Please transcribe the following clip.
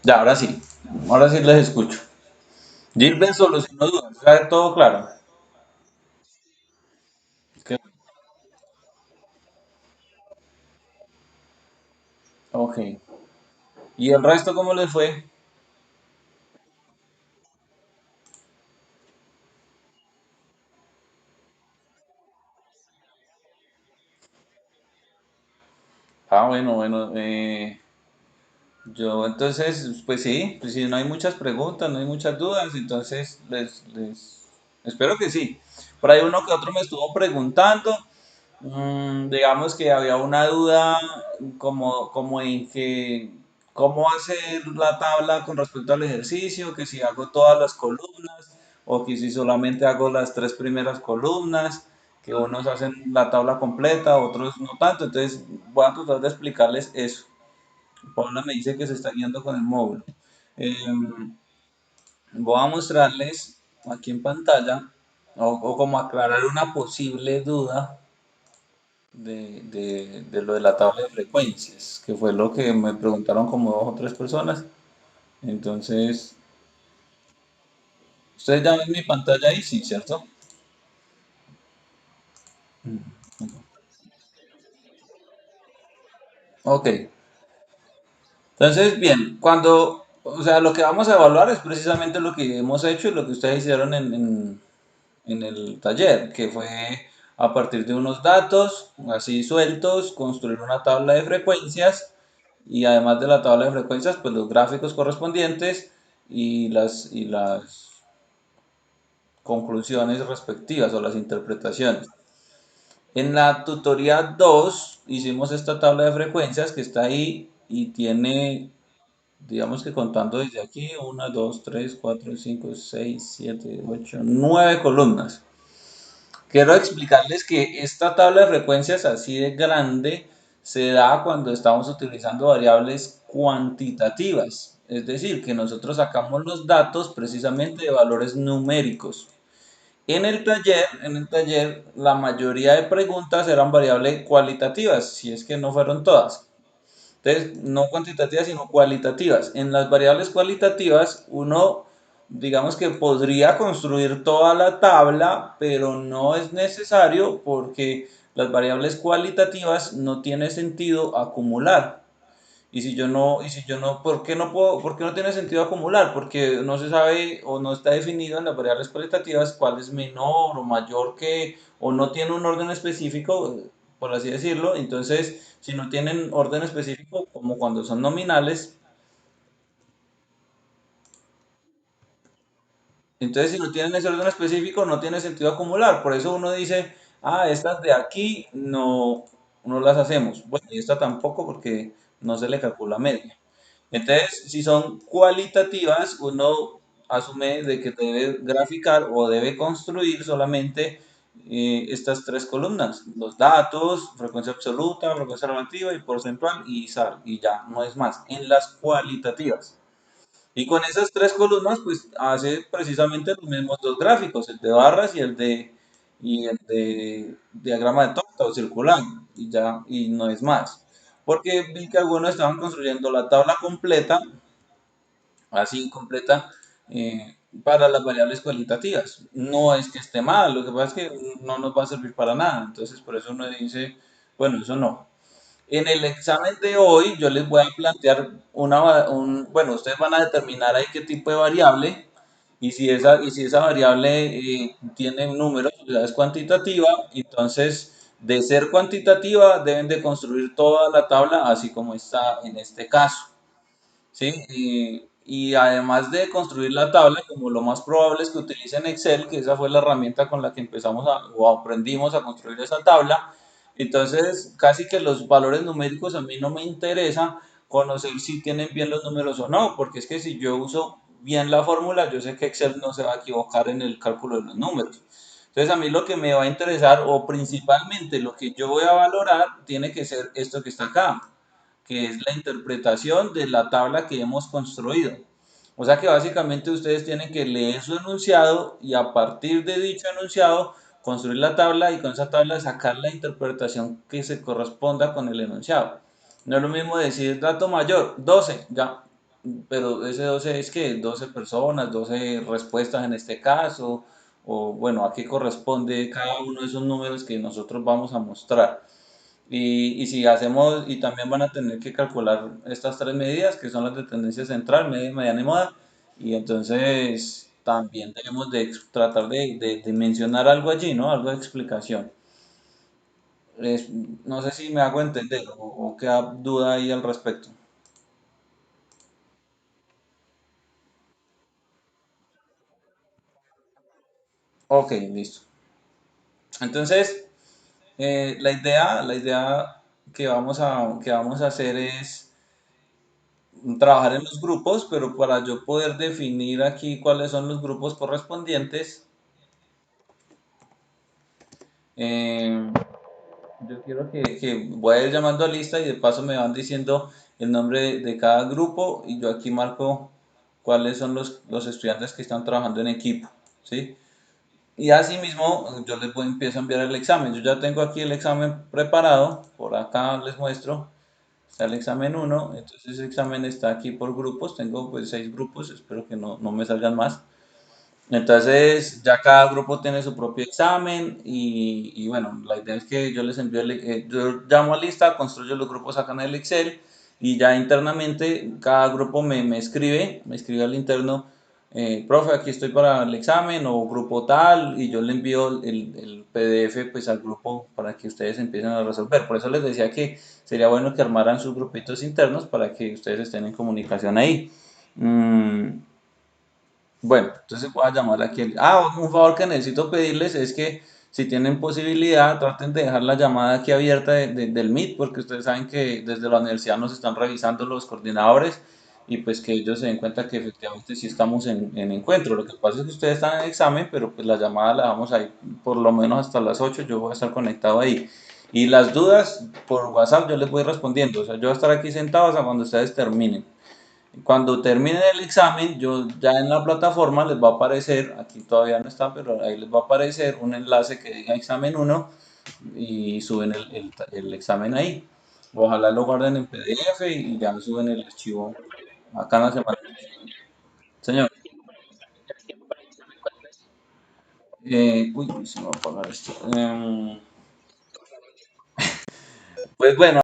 Ya, ahora sí les escucho. Gilbert solucionó dudas, ¿está todo claro? Que- Ok. ¿Y el resto cómo les fue? Ah, bueno. Yo entonces, pues si no hay muchas preguntas, no hay muchas dudas, entonces les espero que sí. Por ahí uno que otro me estuvo preguntando, digamos que había una duda como en que cómo hacer la tabla con respecto al ejercicio, que si hago todas las columnas o que si solamente hago las tres primeras columnas, que unos hacen la tabla completa, otros no tanto, entonces voy a tratar de explicarles eso. Paula me dice que se está guiando con el móvil. Voy a mostrarles aquí en pantalla o como aclarar una posible duda de lo de la tabla de frecuencias, que fue lo que me preguntaron como dos o tres personas. Entonces, ustedes ya ven mi pantalla ahí, sí, ¿cierto? Ok. Entonces, bien, o sea, lo que vamos a evaluar es precisamente lo que hemos hecho y lo que ustedes hicieron en el taller, que fue a partir de unos datos así sueltos, construir una tabla de frecuencias y además de la tabla de frecuencias, pues los gráficos correspondientes y las conclusiones respectivas o las interpretaciones. En la tutoría 2 hicimos esta tabla de frecuencias que está ahí y tiene, digamos que contando desde aquí, una 2 3 4 5 6 7 8 9 columnas. Quiero explicarles que esta tabla de frecuencias así de grande se da cuando estamos utilizando variables cuantitativas, es decir, que nosotros sacamos los datos precisamente de valores numéricos. En el taller, la mayoría de preguntas eran variables cualitativas, si es que no fueron todas. Entonces, no cuantitativas, sino cualitativas. En las variables cualitativas, uno, digamos que podría construir toda la tabla, pero no es necesario porque las variables cualitativas no tiene sentido acumular. ¿Por qué no puedo, por qué no tiene sentido acumular? Porque no se sabe o no está definido en las variables cualitativas cuál es menor o mayor que, o no tiene un orden específico, por así decirlo. Entonces, si no tienen orden específico, como cuando son nominales, entonces si no tienen ese orden específico, no tiene sentido acumular. Por eso uno dice, ah, estas de aquí no las hacemos. Bueno, y esta tampoco porque no se le calcula media. Entonces, si son cualitativas, uno asume de que debe graficar o debe construir solamente estas tres columnas, los datos, frecuencia absoluta, frecuencia relativa y porcentual y ya, no es más, en las cualitativas. Y con esas tres columnas, pues hace precisamente los mismos dos gráficos, el de barras y el de diagrama de torta o circular, y ya, y no es más. Porque vi que algunos estaban construyendo la tabla completa, así completa, para las variables cualitativas. No es que esté mal, lo que pasa es que no nos va a servir para nada. Entonces, por eso uno dice, bueno, eso no. En el examen de hoy yo les voy a plantear bueno, ustedes van a determinar ahí qué tipo de variable y si esa variable tiene números, o sea, es cuantitativa, entonces de ser cuantitativa deben de construir toda la tabla así como está en este caso. ¿Sí? Y además de construir la tabla, como lo más probable es que utilicen Excel, que esa fue la herramienta con la que empezamos o aprendimos a construir esa tabla, entonces casi que los valores numéricos a mí no me interesa conocer si tienen bien los números o no, porque es que si yo uso bien la fórmula, yo sé que Excel no se va a equivocar en el cálculo de los números. Entonces a mí lo que me va a interesar o principalmente lo que yo voy a valorar tiene que ser esto que está acá, que es la interpretación de la tabla que hemos construido. O sea que básicamente ustedes tienen que leer su enunciado y a partir de dicho enunciado construir la tabla y con esa tabla sacar la interpretación que se corresponda con el enunciado. No es lo mismo decir dato mayor, 12, ya. pero ese 12 es que 12 personas, 12 respuestas en este caso, o bueno, a qué corresponde cada uno de esos números que nosotros vamos a mostrar. Y si hacemos, y también van a tener que calcular estas tres medidas, que son las de tendencia central, media, mediana y moda, y entonces también debemos de tratar de mencionar algo allí, ¿no? Algo de explicación. Es- no sé si me hago entender o queda duda ahí al respecto. Ok, listo. Entonces, la idea que vamos a hacer es trabajar en los grupos, pero para yo poder definir aquí cuáles son los grupos correspondientes, eh, yo quiero que voy a ir llamando a lista y de paso me van diciendo el nombre de cada grupo y yo aquí marco cuáles son los estudiantes que están trabajando en equipo, ¿sí? Y así mismo yo les voy, empiezo a enviar el examen. Yo ya tengo aquí el examen preparado, por acá les muestro, está el examen uno, entonces ese examen está aquí por grupos, tengo pues 6 grupos, espero que no me salgan más. Entonces, ya cada grupo tiene su propio examen y bueno, la idea es que yo les envío, yo llamo a lista, construyo los grupos acá en el Excel y ya internamente cada grupo me escribe al interno, profe, aquí estoy para el examen o grupo tal y yo le envío el PDF pues al grupo para que ustedes empiecen a resolver. Por eso les decía que sería bueno que armaran sus grupitos internos para que ustedes estén en comunicación ahí. Mm, bueno, entonces voy a llamar aquí. Un favor que necesito pedirles es que si tienen posibilidad, traten de dejar la llamada aquí abierta del Meet, porque ustedes saben que desde la universidad nos están revisando los coordinadores y pues que ellos se den cuenta que efectivamente sí estamos en encuentro. Lo que pasa es que ustedes están en examen, pero pues la llamada la vamos ahí por lo menos hasta las 8. Yo voy a estar conectado ahí. Y las dudas por WhatsApp yo les voy respondiendo. O sea, yo voy a estar aquí sentado hasta cuando ustedes terminen. Cuando terminen el examen, yo ya en la plataforma les va a aparecer, aquí todavía no está, pero ahí les va a aparecer un enlace que diga examen uno y suben el examen ahí. Ojalá lo guarden en PDF y ya suben el archivo acá en la semana. Señor, uy, se me va a apagar esto. Pues bueno.